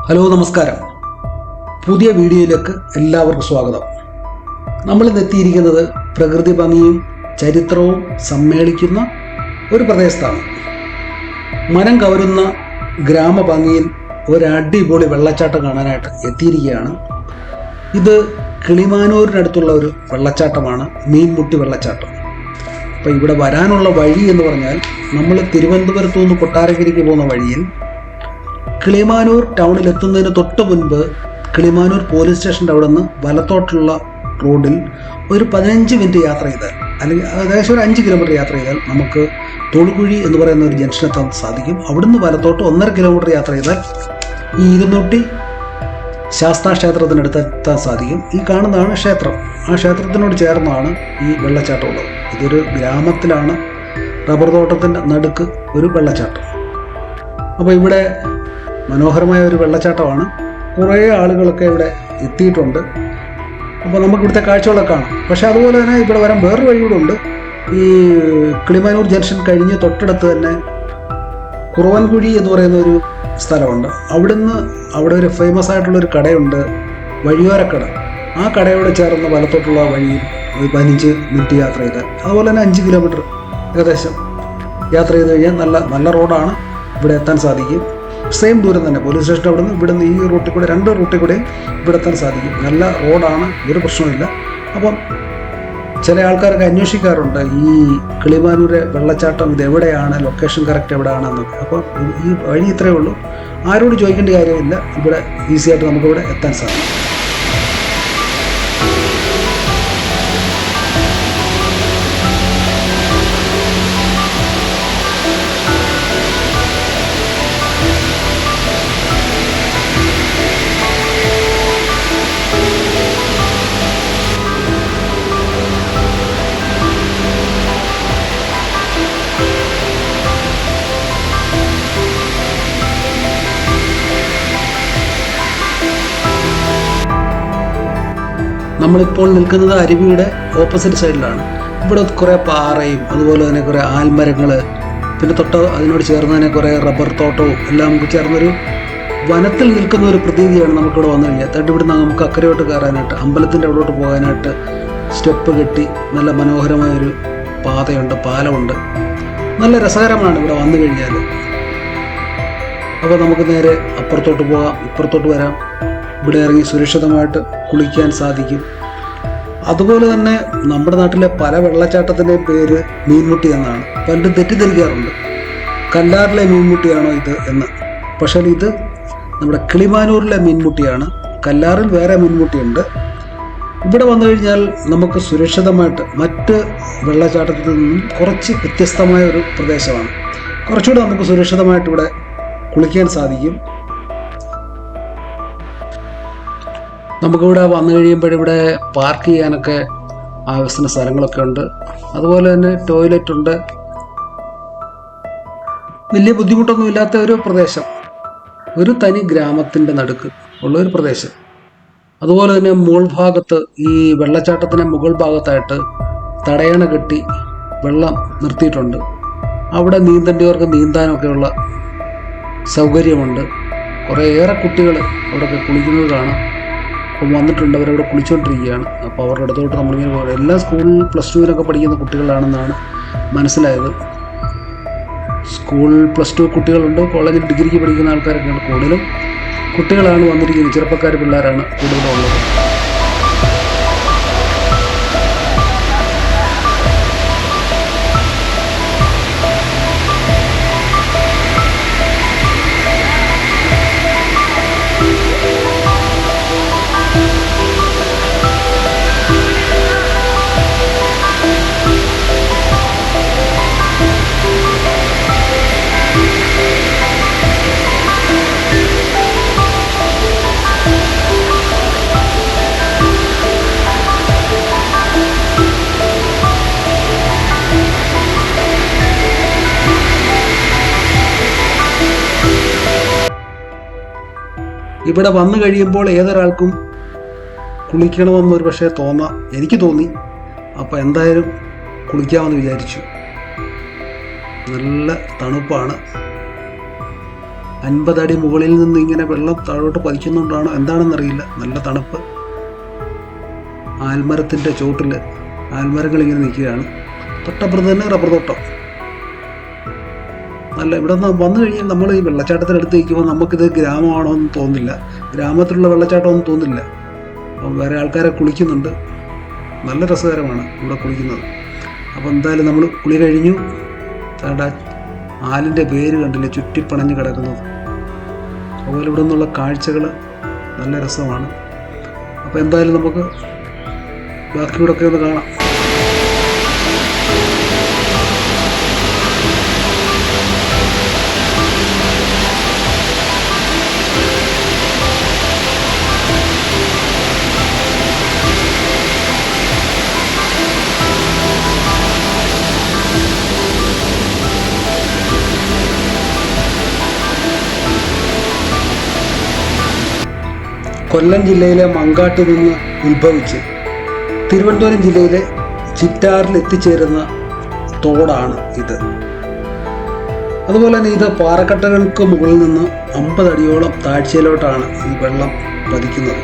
Hello, നമസ്കാരം. പുതിയ വീഡിയോയിലേക്ക് എല്ലാവർക്കും സ്വാഗതം. നമ്മൾ എത്തിയിരിക്കുന്നത് പ്രകൃതി ഭംഗിയും ചരിത്രവും സമ്മേളിക്കുന്ന ഒരു പ്രദേശത്താണ്. മനം കവരുന്ന ഗ്രാമഭംഗിയിൽ ഒരു അടിപൊളി വെള്ളച്ചാട്ടം കാണാനായിട്ട് എത്തിയിരിക്കുകയാണ്. ഇത് കിളിമാനൂരിനടുത്തുള്ള ഒരു വെള്ളച്ചാട്ടമാണ്, മീൻമുട്ടി വെള്ളച്ചാട്ടം. അപ്പോൾ ഇവിടെ വരാനുള്ള വഴി എന്ന് പറഞ്ഞാൽ, നമ്മൾ തിരുവനന്തപുരത്തു നിന്ന് കൊട്ടാരക്കരയ്ക്ക് പോകുന്ന വഴിയിൽ കിളിമാനൂർ ടൗണിൽ എത്തുന്നതിന് തൊട്ട് മുൻപ് കിളിമാനൂർ പോലീസ് സ്റ്റേഷൻ്റെ അവിടെ നിന്ന് വലത്തോട്ടുള്ള റോഡിൽ ഒരു 15 മിനിറ്റ് യാത്ര ചെയ്താൽ, അല്ലെങ്കിൽ ഏകദേശം ഒരു 5 കിലോമീറ്റർ യാത്ര ചെയ്താൽ നമുക്ക് തൊടുകുഴി എന്ന് പറയുന്ന ഒരു ജംഗ്ഷനെത്താൻ സാധിക്കും. അവിടുന്ന് വലത്തോട്ട് 1.5 കിലോമീറ്റർ യാത്ര ചെയ്താൽ ഈ ഇരുന്നൂട്ടി ശാസ്താ ക്ഷേത്രത്തിനടുത്ത് എത്താൻ സാധിക്കും. ഈ കാണുന്നതാണ് ക്ഷേത്രം. ആ ക്ഷേത്രത്തിനോട് ചേർന്നാണ് ഈ വെള്ളച്ചാട്ടം ഉള്ളത്. ഇതൊരു ഗ്രാമത്തിലാണ്, റബ്ബർ തോട്ടത്തിൻ്റെ നടുക്ക് ഒരു വെള്ളച്ചാട്ടം. അപ്പോൾ ഇവിടെ മനോഹരമായ ഒരു വെള്ളച്ചാട്ടമാണ്. കുറേ ആളുകളൊക്കെ ഇവിടെ എത്തിയിട്ടുണ്ട്. അപ്പോൾ നമുക്ക് ഇവിടുത്തെ കാഴ്ചകളൊക്കെ കാണാം. പക്ഷേ അതുപോലെ തന്നെ ഇവിടെ വരാൻ വേറൊരു വഴി കൂടെ ഉണ്ട്. ഈ കിളിമാനൂർ ജംഗ്ഷൻ കഴിഞ്ഞ് തൊട്ടടുത്ത് തന്നെ കുറവൻകുഴി എന്ന് പറയുന്ന ഒരു സ്ഥലമുണ്ട്. അവിടെ ഒരു ഫേമസ് ആയിട്ടുള്ളൊരു കടയുണ്ട്, വഴിയോരക്കട. ആ കടയോട് ചേർന്ന് വലത്തോട്ടുള്ള വഴിയിൽ ഒരു 15 മിനിറ്റ് യാത്ര ചെയ്താൽ, അതുപോലെ തന്നെ 5 കിലോമീറ്റർ ഏകദേശം യാത്ര ചെയ്ത് കഴിഞ്ഞാൽ നല്ല റോഡാണ്, ഇവിടെ എത്താൻ സാധിക്കും. സെയിം ദൂരം തന്നെ പോലീസ് സ്റ്റേഷൻ ഇവിടുന്ന് ഈ റൂട്ടിൽ കൂടെ 2 റൂട്ടിൽ കൂടെയും ഇവിടെ എത്താൻ സാധിക്കും. നല്ല റോഡാണ്, ഒരു പ്രശ്നമില്ല. അപ്പം ചില ആൾക്കാരൊക്കെ അന്വേഷിക്കാറുണ്ട് ഈ കിളിമാനൂരെ വെള്ളച്ചാട്ടം ഇത് എവിടെയാണ്, ലൊക്കേഷൻ കറക്റ്റ് എവിടെയാണെന്നൊക്കെ. അപ്പം ഈ വഴി ഇത്രയേ ഉള്ളൂ, ആരോട് ചോദിക്കേണ്ട കാര്യമില്ല. ഇവിടെ ഈസി ആയിട്ട് നമുക്കിവിടെ എത്താൻ സാധിക്കും. നമ്മളിപ്പോൾ നിൽക്കുന്നത് അരുവിയുടെ ഓപ്പോസിറ്റ് സൈഡിലാണ്. ഇവിടെ കുറേ പാറയും അതുപോലെ തന്നെ കുറേ ആൽമരങ്ങൾ, പിന്നെ അതിനോട് ചേർന്ന് തന്നെ കുറേ റബ്ബർ തോട്ടവും എല്ലാം നമുക്ക് ചേർന്നൊരു വനത്തിൽ നിൽക്കുന്ന ഒരു പ്രതീതിയാണ് നമുക്കിവിടെ വന്നു കഴിഞ്ഞാൽ. ഇവിടുന്ന് നമുക്ക് അക്കരയോട്ട് കയറാനായിട്ട്, അമ്പലത്തിൻ്റെ അവിടോട്ട് പോകാനായിട്ട് സ്റ്റെപ്പ് കെട്ടി നല്ല മനോഹരമായൊരു പാതയുണ്ട്, പാലമുണ്ട്. നല്ല രസകരമാണ് ഇവിടെ വന്നു കഴിഞ്ഞാൽ. അപ്പോൾ നമുക്ക് നേരെ അപ്പുറത്തോട്ട് പോകാം, ഇപ്പുറത്തോട്ട് വരാം. ഇവിടെ ഇറങ്ങി സുരക്ഷിതമായിട്ട് കുളിക്കാൻ സാധിക്കും. അതുപോലെ തന്നെ നമ്മുടെ നാട്ടിലെ പല വെള്ളച്ചാട്ടത്തിൻ്റെ പേര് മീൻമുട്ടി എന്നാണ്. പലരും തെറ്റിദ്ധരിക്കാറുണ്ട്, കല്ലാറിലെ മീൻമുട്ടിയാണോ ഇത് എന്ന്. പക്ഷേ ഇത് നമ്മുടെ കിളിമാനൂരിലെ മീൻമുട്ടിയാണ്. കല്ലാറിൽ വേറെ മീൻമുട്ടിയുണ്ട്. ഇവിടെ വന്നു കഴിഞ്ഞാൽ നമുക്ക് സുരക്ഷിതമായിട്ട്, മറ്റ് വെള്ളച്ചാട്ടത്തിൽ നിന്നും കുറച്ച് വ്യത്യസ്തമായ ഒരു പ്രദേശമാണ്. കുറച്ചുകൂടെ നമുക്ക് സുരക്ഷിതമായിട്ട് ഇവിടെ കുളിക്കാൻ സാധിക്കും. നമുക്കിവിടെ വന്നു കഴിയുമ്പോഴിവിടെ പാർക്ക് ചെയ്യാനൊക്കെ ആവശ്യത്തിന് സ്ഥലങ്ങളൊക്കെ ഉണ്ട്. അതുപോലെ തന്നെ ടോയ്ലറ്റ് ഉണ്ട്. വലിയ ബുദ്ധിമുട്ടൊന്നും ഇല്ലാത്ത ഒരു പ്രദേശം, ഒരു തനി ഗ്രാമത്തിൻ്റെ നടുക്ക് ഉള്ളൊരു പ്രദേശം. അതുപോലെ തന്നെ മുകൾ ഭാഗത്ത്, ഈ വെള്ളച്ചാട്ടത്തിൻ്റെ മുകൾ ഭാഗത്തായിട്ട് തടയണ കെട്ടി വെള്ളം നിർത്തിയിട്ടുണ്ട്. അവിടെ നീന്തേണ്ടവർക്ക് നീന്താനൊക്കെയുള്ള സൗകര്യമുണ്ട്. കുറേയേറെ കുട്ടികൾ അവിടെയൊക്കെ കുളിക്കുന്നത് കാണാം. അപ്പം വന്നിട്ടുണ്ട്, അവരവിടെ കുളിച്ചുകൊണ്ടിരിക്കുകയാണ്. അപ്പോൾ അവരുടെ അടുത്തോട്ട് നമ്മളിങ്ങനെ പോകും. എല്ലാം സ്കൂൾ +2 പഠിക്കുന്ന കുട്ടികളാണെന്നാണ് മനസ്സിലായത്. സ്കൂൾ +2 കുട്ടികളുണ്ട്, കോളേജിൽ ഡിഗ്രിക്ക് പഠിക്കുന്ന ആൾക്കാരൊക്കെയാണ്. കൂടുതലും കുട്ടികളാണ് വന്നിരിക്കുന്നത്, ചെറുപ്പക്കാർ പിള്ളേരാണ് കൂടുതലുള്ളത്. ഇവിടെ വന്നു കഴിയുമ്പോൾ ഏതൊരാൾക്കും കുളിക്കണമെന്നൊരു പക്ഷേ എനിക്ക് തോന്നി. അപ്പോൾ എന്തായാലും കുളിക്കാമെന്ന് വിചാരിച്ചു. നല്ല തണുപ്പാണ്. 50 അടി മുകളിൽ നിന്ന് ഇങ്ങനെ വെള്ളം താഴോട്ട് പതിക്കുന്നുകൊണ്ടാണ് എന്താണെന്നറിയില്ല. നല്ല തണുപ്പ്. ആൽമരത്തിൻ്റെ ചോട്ടിൽ ആൽമരങ്ങൾ ഇങ്ങനെ നിൽക്കുകയാണ്. തൊട്ടപ്പുറത്ത് തന്നെ റബ്ബർ തോട്ടം. നല്ല ഇവിടെ നിന്ന് വന്നു കഴിഞ്ഞാൽ നമ്മൾ ഈ വെള്ളച്ചാട്ടത്തിനടുത്ത് നിൽക്കുമ്പോൾ നമുക്കിത് ഗ്രാമമാണോ എന്ന് തോന്നില്ല. ഗ്രാമത്തിലുള്ള വെള്ളച്ചാട്ടമൊന്നും തോന്നില്ല. അപ്പം വേറെ ആൾക്കാരെ കുളിക്കുന്നുണ്ട്. നല്ല രസകരമാണ് ഇവിടെ കുളിക്കുന്നത്. അപ്പോൾ എന്തായാലും നമ്മൾ കുളി കഴിഞ്ഞു. താണ്ട ആലിൻ്റെ വേര് കണ്ടില്ലേ ചുറ്റിപ്പണഞ്ഞ് കിടക്കുന്നത്. അതുപോലെ ഇവിടെ നിന്നുള്ള കാഴ്ചകൾ നല്ല രസമാണ്. അപ്പോൾ എന്തായാലും നമുക്ക് ബാക്കിയോടൊക്കെ ഒന്ന് കാണാം. കൊല്ലം ജില്ലയിലെ മങ്കാട്ട് നിന്ന് ഉത്ഭവിച്ച് തിരുവനന്തപുരം ജില്ലയിലെ ചിറ്റാറിൽ എത്തിച്ചേരുന്ന തോടാണ് ഇത്. അതുപോലെ തന്നെ ഇത് പാറക്കെട്ടുകൾക്ക് മുകളിൽ നിന്ന് 50 അടിയോളം താഴ്ചയിലോട്ടാണ് ഈ വെള്ളം പതിക്കുന്നത്.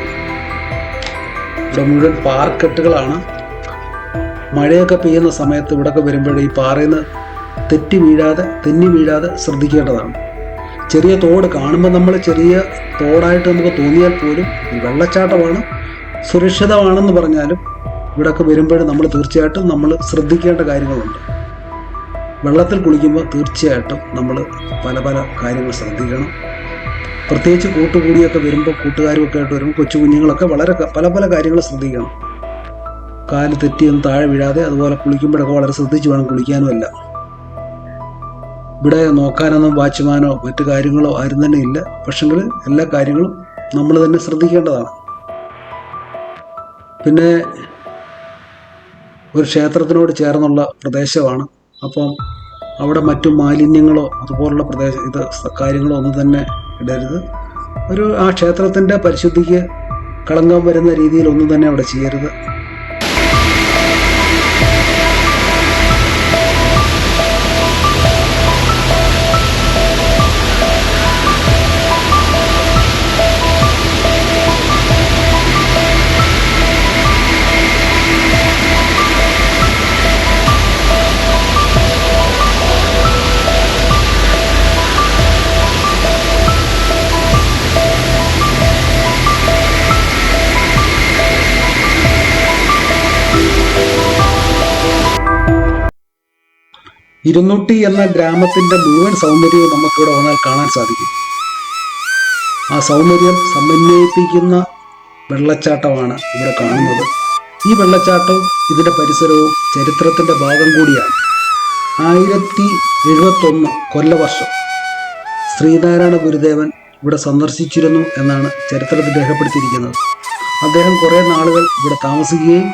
ഇവിടെ മുഴുവൻ പാറക്കെട്ടുകളാണ്. മഴയൊക്കെ പെയ്യുന്ന സമയത്ത് ഇവിടെയൊക്കെ വരുമ്പോൾ ഈ പാറയിൽ നിന്ന് തെന്നി വീഴാതെ ശ്രദ്ധിക്കേണ്ടതാണ്. ചെറിയ തോട് കാണുമ്പോൾ നമ്മൾ ചെറിയ തോടായിട്ട് നമുക്ക് തോന്നിയാൽ പോലും ഈ വെള്ളച്ചാട്ടമാണ്, സുരക്ഷിതമാണെന്ന് പറഞ്ഞാലും ഇവിടെയൊക്കെ വരുമ്പോഴും നമ്മൾ തീർച്ചയായിട്ടും നമ്മൾ ശ്രദ്ധിക്കേണ്ട കാര്യങ്ങളുണ്ട്. വെള്ളത്തിൽ കുളിക്കുമ്പോൾ തീർച്ചയായിട്ടും നമ്മൾ പല കാര്യങ്ങൾ ശ്രദ്ധിക്കണം. പ്രത്യേകിച്ച് കൂട്ടുകൂടിയൊക്കെ വരുമ്പോൾ കൂട്ടുകാരുമൊക്കെ ആയിട്ട് വരുമ്പോൾ കൊച്ചു കുഞ്ഞുങ്ങളൊക്കെ വളരെ പല കാര്യങ്ങൾ ശ്രദ്ധിക്കണം. കാല് തെറ്റിയൊന്നും താഴെ വീഴാതെ, അതുപോലെ കുളിക്കുമ്പോഴൊക്കെ വളരെ ശ്രദ്ധിച്ച് വേണം കുളിക്കാനുമല്ല. ഇവിടെ നോക്കാനൊന്നും വാച്ച്മാനോ മറ്റു കാര്യങ്ങളോ ആരും തന്നെ ഇല്ല. പക്ഷെങ്കിൽ എല്ലാ കാര്യങ്ങളും നമ്മൾ തന്നെ ശ്രദ്ധിക്കേണ്ടതാണ്. പിന്നെ ഒരു ക്ഷേത്രത്തിനോട് ചേർന്നുള്ള പ്രദേശമാണ്. അപ്പം അവിടെ മറ്റു മാലിന്യങ്ങളോ അതുപോലുള്ള കാര്യങ്ങളോ ഒന്നും തന്നെ ഇടരുത്. ആ ക്ഷേത്രത്തിൻ്റെ പരിശുദ്ധിക്ക് കളങ്കം വരുന്ന രീതിയിലൊന്നും തന്നെ അവിടെ ചെയ്യരുത്. ഇരുന്നൂട്ടി എന്ന ഗ്രാമത്തിൻ്റെ മുഴുവൻ സൗന്ദര്യവും നമുക്കിവിടെ വന്നാൽ കാണാൻ സാധിക്കും. ആ സൗന്ദര്യം സമന്വയിപ്പിക്കുന്ന വെള്ളച്ചാട്ടമാണ് ഇവിടെ കാണുന്നത്. ഈ വെള്ളച്ചാട്ടവും ഇതിൻ്റെ പരിസരവും ചരിത്രത്തിൻ്റെ ഭാഗം കൂടിയാണ്. 1071 കൊല്ലവർഷം ശ്രീനാരായണ ഗുരുദേവൻ ഇവിടെ സന്ദർശിച്ചിരുന്നു എന്നാണ് ചരിത്രത്തിൽ രേഖപ്പെടുത്തിയിരിക്കുന്നത്. അദ്ദേഹം കുറേ നാളുകൾ ഇവിടെ താമസിക്കുകയും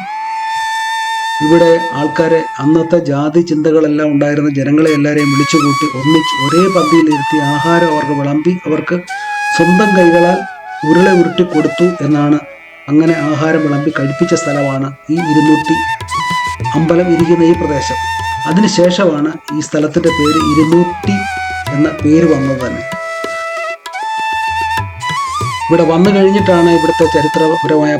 ഇവിടെ ആൾക്കാരെ, അന്നത്തെ ജാതി ചിന്തകളെല്ലാം ഉണ്ടായിരുന്ന ജനങ്ങളെ എല്ലാവരെയും വിളിച്ചുകൂട്ടി ഒന്നിച്ച് ഒരേ പന്തിയിലിരുത്തി ആഹാരം അവർക്ക് വിളമ്പി അവർക്ക് സ്വന്തം കൈകളാൽ ഉരുട്ടി കൊടുത്തു എന്നാണ്. അങ്ങനെ ആഹാരം വിളമ്പി കഴിപ്പിച്ച സ്ഥലമാണ് ഈ ഇരുന്നൂട്ടി അമ്പലം ഇരിക്കുന്ന ഈ പ്രദേശം. അതിനുശേഷമാണ് ഈ സ്ഥലത്തിൻ്റെ പേര് ഇരുന്നൂറ്റി എന്ന പേര് വന്നത് തന്നെ. ഇവിടെ വന്നു കഴിഞ്ഞിട്ടാണ് ഇവിടുത്തെ ചരിത്രപരമായ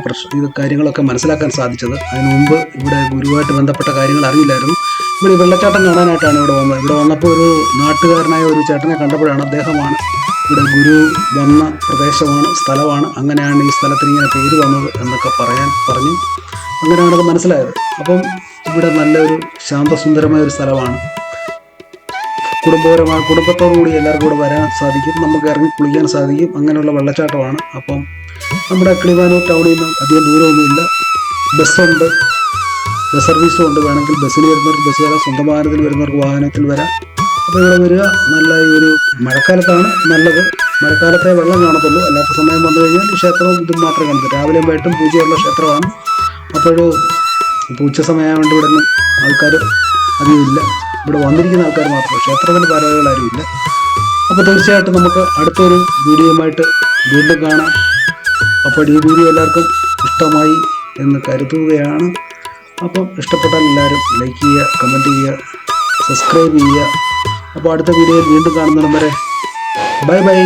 കാര്യങ്ങളൊക്കെ മനസ്സിലാക്കാൻ സാധിച്ചത്. അതിനു മുമ്പ് ഇവിടെ ഗുരുവായിട്ട് ബന്ധപ്പെട്ട കാര്യങ്ങൾ അറിയില്ലായിരുന്നു. ഇവിടെ വെള്ളച്ചാട്ടം കാണാനായിട്ടാണ് ഇവിടെ വന്നത്. ഇവിടെ വന്നപ്പോൾ ഒരു നാട്ടുകാരനായ ഒരു ചേട്ടനെ കണ്ടപ്പോഴാണ് അദ്ദേഹമാണ് ഇവിടെ ഗുരു വന്ന പ്രദേശമാണ്, സ്ഥലമാണ്, അങ്ങനെയാണ് ഈ സ്ഥലത്തിന് ഇങ്ങനെ പേര് വന്നത് എന്നൊക്കെ പറഞ്ഞു. അങ്ങനെയാണത് മനസ്സിലായത്. അപ്പം ഇവിടെ നല്ലൊരു ശാന്തസുന്ദരമായ ഒരു സ്ഥലമാണ്. കുടുംബത്തോടു കൂടി എല്ലാവർക്കും കൂടെ വരാൻ സാധിക്കും. നമുക്ക് ഇറങ്ങി കുളിക്കാൻ സാധിക്കും. അങ്ങനെയുള്ള വെള്ളച്ചാട്ടമാണ്. അപ്പം നമ്മുടെ കിളിമാനൂർ ടൗണിൽ നിന്ന് അധികം ദൂരമൊന്നുമില്ല. ബസ്സുണ്ട്, ബസ് സർവീസും ഉണ്ട്. വേണമെങ്കിൽ ബസ്സിൽ വരുന്നവർക്ക് ബസ് വരാം, സ്വന്തം വാഹനത്തിൽ വരുന്നവർക്ക് വാഹനത്തിൽ വരാം. അപ്പോൾ ഇവിടെ വരിക. നല്ല ഈ ഒരു മഴക്കാലത്താണ് നല്ലത്. മഴക്കാലത്തെ വെള്ളം കാണത്തുള്ളൂ. അല്ലാത്ത സമയം വന്നു കഴിഞ്ഞാൽ ഈ ക്ഷേത്രവും ഇതും മാത്രമേ കാണത്തുള്ളൂ. രാവിലെയും വൈകിട്ടും പൂജയുള്ള ക്ഷേത്രമാണ്. അപ്പോൾ ഉച്ച സമയമായതുകൊണ്ട് ഇവിടെ ഒന്നും ആൾക്കാർ അധികമില്ല. ഇവിടെ വന്നിരിക്കുന്ന ആൾക്കാർ മാത്രമേ, ക്ഷേത്രത്തിൻ്റെ ഭാരവാഹികൾ ആരുമില്ല. അപ്പോൾ തീർച്ചയായിട്ടും നമുക്ക് അടുത്തൊരു വീഡിയോയുമായിട്ട് വീണ്ടും കാണാം. അപ്പോൾ ഈ വീഡിയോ എല്ലാവർക്കും ഇഷ്ടമായി എന്ന് കരുതുകയാണ്. അപ്പം ഇഷ്ടപ്പെട്ടാൽ എല്ലാവരും ലൈക്ക് ചെയ്യുക, കമൻറ്റ് ചെയ്യുക, സബ്സ്ക്രൈബ് ചെയ്യുക. അപ്പോൾ അടുത്ത വീഡിയോയിൽ വീണ്ടും കാണുന്നിടം വരെ ബൈ ബൈ.